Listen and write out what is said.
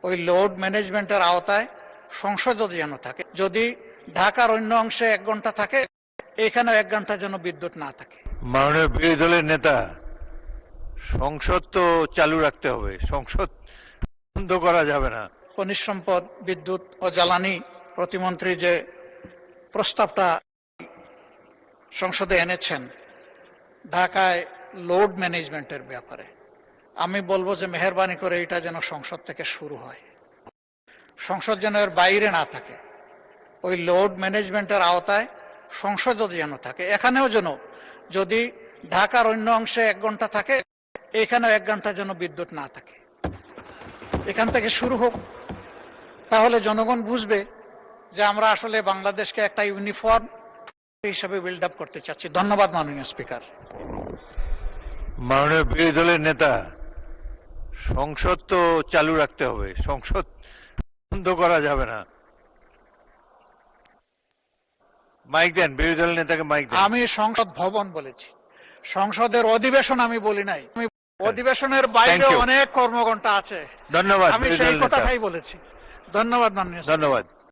ওই লোড ম্যানেজমেন্টের আওতায় সংসদও যেন থাকে। যদি ঢাকার অন্য অংশে 1 ঘন্টা থাকে, এখানেও 1 ঘন্টা যেন বিদ্যুৎ না থাকে। মাননীয় বিরোধী দলের নেতা, সংসদ তো চালু রাখতে হবে, সংসদ বন্ধ করা যাবে না। খনিজ সম্পদ, বিদ্যুৎ ও জ্বালানি প্রতিমন্ত্রী যে প্রস্তাবটা সংসদে এনেছেন ঢাকায় লোড ম্যানেজমেন্টের ব্যাপারে, আমি বলবো যে মেহেরবানি করে এটা যেন সংসদ থেকে শুরু হয়, সংসদ যেন এর বাইরে না থাকে। ওই লোড ম্যানেজমেন্টের আওতায় সংসদও যেন থাকে। এখানেও যেন যদি ঢাকার অন্য অংশে 1 ঘন্টা থাকে, এখানেও 1 ঘন্টা যেন বিদ্যুৎ না থাকে। এখান থেকে শুরু হোক, তাহলে জনগণ বুঝবে যে আমরা আসলে বাংলাদেশকে একটা ইউনিফর্ম হিসাবে বিল্ড আপ করতে চাচ্ছি। ধন্যবাদ মাননীয় স্পিকার। মাননীয় বিরোধী দলের নেতা, সংসদ তো চালু রাখতে হবে, সংসদ বন্ধ করা যাবে না। মাইক দেন, বিরোধী দলের নেতাকে মাইক দেন। আমি সংসদ ভবন বলেছি, সংসদের অধিবেশন আমি বলি নাই। আমি অধিবেশনের বাইরে অনেক কর্মঘণ্টা আছে, ধন্যবাদ। আমি সেই কথাটাই বলেছি। ধন্যবাদ মাননীয় স্পিকার। ধন্যবাদ।